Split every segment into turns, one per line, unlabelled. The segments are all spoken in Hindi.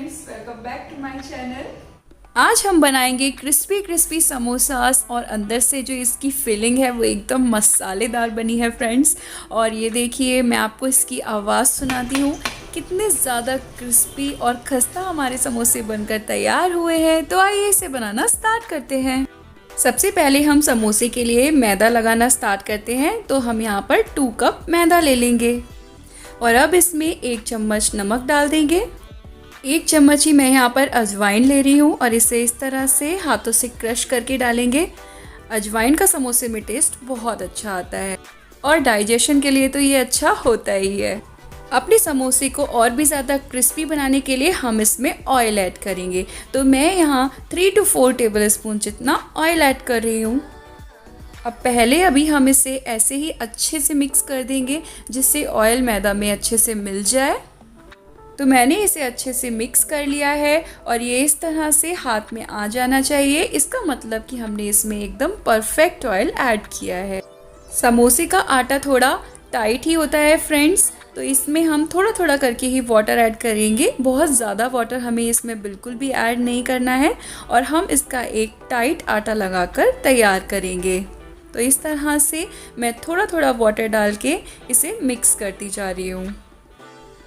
Friends, welcome back to my channel. आज हम बनाएंगे क्रिस्पी क्रिस्पी समोसास और अंदर से जो इसकी फिलिंग है वो एकदम मसालेदार बनी है फ्रेंड्स। और ये देखिए, मैं आपको इसकी आवाज़ सुनाती हूँ, कितने ज़्यादा क्रिस्पी और खस्ता हमारे समोसे बनकर तैयार हुए हैं। तो आइए इसे बनाना स्टार्ट करते हैं। सबसे पहले हम समोसे के लिए मैदा लगाना स्टार्ट करते हैं। तो हम यहाँ पर 2 कप मैदा ले लेंगे और अब इसमें 1 चम्मच नमक डाल देंगे। 1 चम्मच ही मैं यहाँ पर अजवाइन ले रही हूँ और इसे इस तरह से हाथों से क्रश करके डालेंगे। अजवाइन का समोसे में टेस्ट बहुत अच्छा आता है और डाइजेशन के लिए तो ये अच्छा होता ही है। अपने समोसे को और भी ज़्यादा क्रिस्पी बनाने के लिए हम इसमें ऑयल ऐड करेंगे। तो मैं यहाँ 3 to 4 टेबल स्पून जितना ऑयल ऐड कर रही हूँ। अब पहले अभी हम इसे ऐसे ही अच्छे से मिक्स कर देंगे जिससे ऑयल मैदा में अच्छे से मिल जाए। तो मैंने इसे अच्छे से मिक्स कर लिया है और ये इस तरह से हाथ में आ जाना चाहिए। इसका मतलब कि हमने इसमें एकदम परफेक्ट ऑयल ऐड किया है। समोसे का आटा थोड़ा टाइट ही होता है फ्रेंड्स, तो इसमें हम थोड़ा थोड़ा करके ही वाटर ऐड करेंगे। बहुत ज़्यादा वाटर हमें इसमें बिल्कुल भी ऐड नहीं करना है और हम इसका एक टाइट आटा लगाकर तैयार करेंगे। तो इस तरह से मैं थोड़ा थोड़ा वाटर डाल के इसे मिक्स करती जा रही हूँ।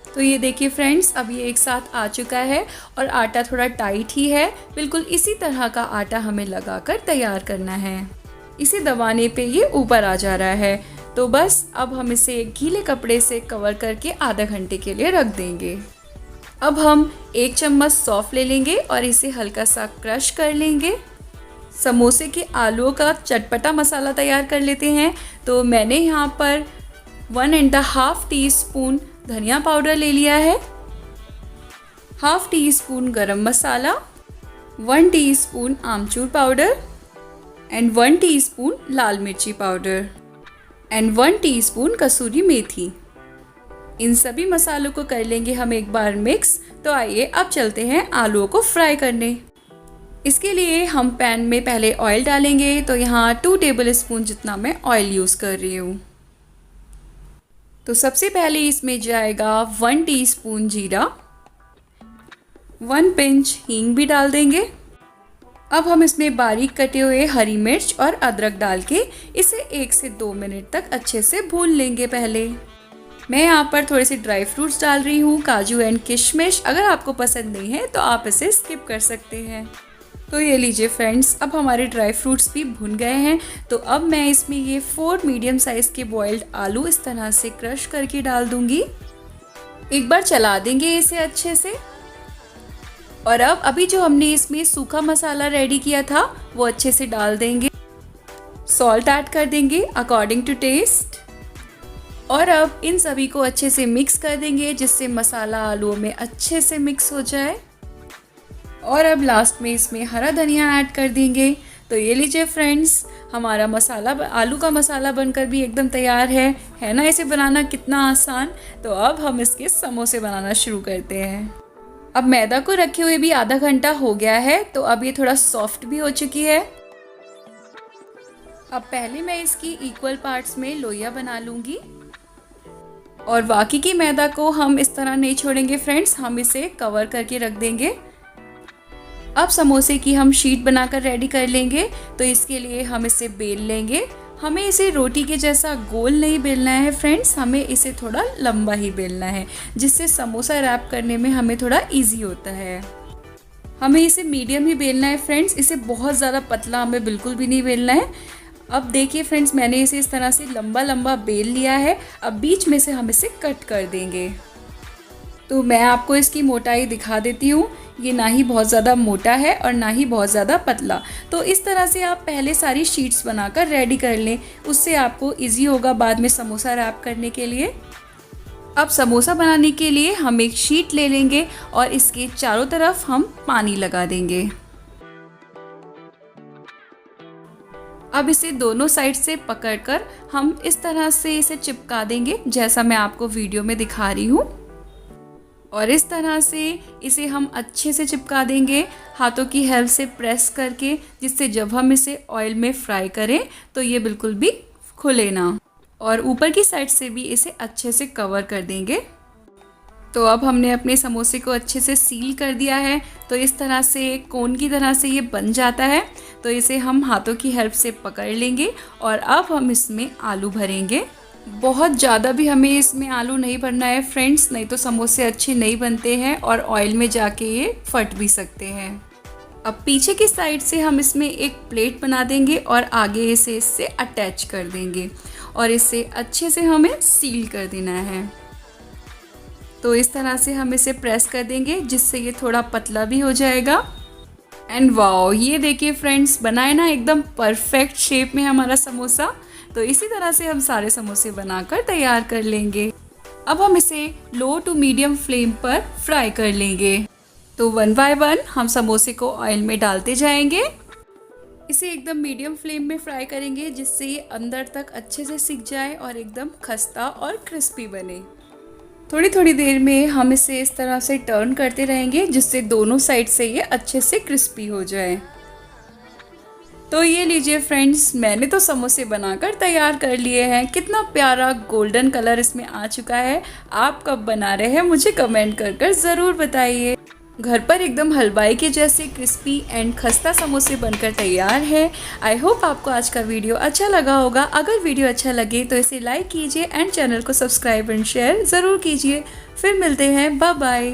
तो ये देखिए फ्रेंड्स, अब ये एक साथ आ चुका है और आटा थोड़ा टाइट ही है। बिल्कुल इसी तरह का आटा हमें लगाकर तैयार करना है। इसे दबाने पे ये ऊपर आ जा रहा है। तो बस अब हम इसे एक गीले कपड़े से कवर करके आधा घंटे के लिए रख देंगे। अब हम 1 चम्मच सौंफ ले लेंगे और इसे हल्का सा क्रश कर लेंगे। समोसे के आलूओं का चटपटा मसाला तैयार कर लेते हैं। तो मैंने यहाँ पर 1.5 टीस्पून धनिया पाउडर ले लिया है, 1/2 टीस्पून गरम मसाला, 1 टीस्पून आमचूर पाउडर एंड 1 टीस्पून लाल मिर्ची पाउडर एंड 1 टीस्पून कसूरी मेथी। इन सभी मसालों को कर लेंगे हम एक बार मिक्स। तो आइए अब चलते हैं आलूओं को फ्राई करने। इसके लिए हम पैन में पहले ऑयल डालेंगे। तो यहाँ 2 टेबल स्पून जितना मैं ऑयल यूज़ कर रही हूँ। तो सबसे पहले इसमें जाएगा 1 टीस्पून जीरा, 1 पिंच हींग भी डाल देंगे। अब हम इसमें बारीक कटे हुए हरी मिर्च और अदरक डाल के इसे 1 से 2 मिनट तक अच्छे से भून लेंगे। पहले मैं यहाँ पर थोड़े से ड्राई फ्रूट्स डाल रही हूँ, काजू एंड किशमिश। अगर आपको पसंद नहीं है तो आप इसे स्किप कर सकते हैं। तो ये लीजिए फ्रेंड्स, अब हमारे ड्राई फ्रूट्स भी भुन गए हैं। तो अब मैं इसमें ये 4 मीडियम साइज़ के बॉइल्ड आलू इस तरह से क्रश करके डाल दूंगी। एक बार चला देंगे इसे अच्छे से। और अब अभी जो हमने इसमें सूखा मसाला रेडी किया था वो अच्छे से डाल देंगे। सॉल्ट ऐड कर देंगे अकॉर्डिंग टू टेस्ट। और अब इन सभी को अच्छे से मिक्स कर देंगे जिससे मसाला आलूओं में अच्छे से मिक्स हो जाए। और अब लास्ट में इसमें हरा धनिया ऐड कर देंगे। तो ये लीजिए फ्रेंड्स, हमारा मसाला आलू का मसाला बनकर भी एकदम तैयार है ना। इसे बनाना कितना आसान। तो अब हम इसके समोसे बनाना शुरू करते हैं। अब मैदा को रखे हुए भी आधा घंटा हो गया है। तो अब ये थोड़ा सॉफ्ट भी हो चुकी है। अब पहले मैं इसकी इक्वल पार्ट्स में लोइयां बना लूँगी और बाकी की मैदा को हम इस तरह नहीं छोड़ेंगे फ्रेंड्स, हम इसे कवर करके रख देंगे। अब समोसे की हम शीट बनाकर रेडी कर लेंगे। तो इसके लिए हम इसे बेल लेंगे। हमें इसे रोटी के जैसा गोल नहीं बेलना है फ्रेंड्स, हमें इसे थोड़ा लंबा ही बेलना है जिससे समोसा रैप करने में हमें थोड़ा इजी होता है। हमें इसे मीडियम ही बेलना है फ्रेंड्स, इसे बहुत ज़्यादा पतला हमें बिल्कुल भी नहीं बेलना है। अब देखिए फ्रेंड्स, मैंने इसे इस तरह से लंबा लंबा बेल लिया है। अब बीच में से हम इसे कट कर देंगे। तो मैं आपको इसकी मोटाई दिखा देती हूँ। ये ना ही बहुत ज़्यादा मोटा है और ना ही बहुत ज़्यादा पतला। तो इस तरह से आप पहले सारी शीट्स बनाकर रेडी कर लें, उससे आपको इजी होगा बाद में समोसा रैप करने के लिए। अब समोसा बनाने के लिए हम एक शीट ले लेंगे और इसके चारों तरफ हम पानी लगा देंगे। अब इसे दोनों साइड से पकड़कर हम इस तरह से इसे चिपका देंगे जैसा मैं आपको वीडियो में दिखा रही हूँ। और इस तरह से इसे हम अच्छे से चिपका देंगे हाथों की हेल्प से प्रेस करके, जिससे जब हम इसे ऑयल में फ्राई करें तो ये बिल्कुल भी खुले ना। और ऊपर की साइड से भी इसे अच्छे से कवर कर देंगे। तो अब हमने अपने समोसे को अच्छे से सील कर दिया है। तो इस तरह से कोन की तरह से ये बन जाता है। तो इसे हम हाथों की हेल्प से पकड़ लेंगे और अब हम इसमें आलू भरेंगे। बहुत ज़्यादा भी हमें इसमें आलू नहीं भरना है फ्रेंड्स, नहीं तो समोसे अच्छे नहीं बनते हैं और ऑयल में जाके ये फट भी सकते हैं। अब पीछे की साइड से हम इसमें एक प्लेट बना देंगे और आगे इसे इससे अटैच कर देंगे और इसे अच्छे से हमें सील कर देना है। तो इस तरह से हम इसे प्रेस कर देंगे जिससे ये थोड़ा पतला भी हो जाएगा। एंड वाओ, ये देखिए फ्रेंड्स, बनाए ना एकदम परफेक्ट शेप में हमारा समोसा। तो इसी तरह से हम सारे समोसे बनाकर तैयार कर लेंगे। अब हम इसे लो टू मीडियम फ्लेम पर फ्राई कर लेंगे। तो वन बाय वन हम समोसे को ऑयल में डालते जाएंगे। इसे एकदम मीडियम फ्लेम में फ्राई करेंगे जिससे ये अंदर तक अच्छे से सिक जाए और एकदम खस्ता और क्रिस्पी बने। थोड़ी थोड़ी देर में हम इसे इस तरह से टर्न करते रहेंगे जिससे दोनों साइड से ये अच्छे से क्रिस्पी हो जाए। तो ये लीजिए फ्रेंड्स, मैंने तो समोसे बनाकर तैयार कर लिए हैं। कितना प्यारा गोल्डन कलर इसमें आ चुका है। आप कब बना रहे हैं मुझे कमेंट कर ज़रूर बताइए। घर पर एकदम हलवाई के जैसे क्रिस्पी एंड खस्ता समोसे बनकर तैयार है। आई होप आपको आज का वीडियो अच्छा लगा होगा। अगर वीडियो अच्छा लगे तो इसे लाइक कीजिए एंड चैनल को सब्सक्राइब एंड शेयर ज़रूर कीजिए। फिर मिलते हैं, बाय बाय।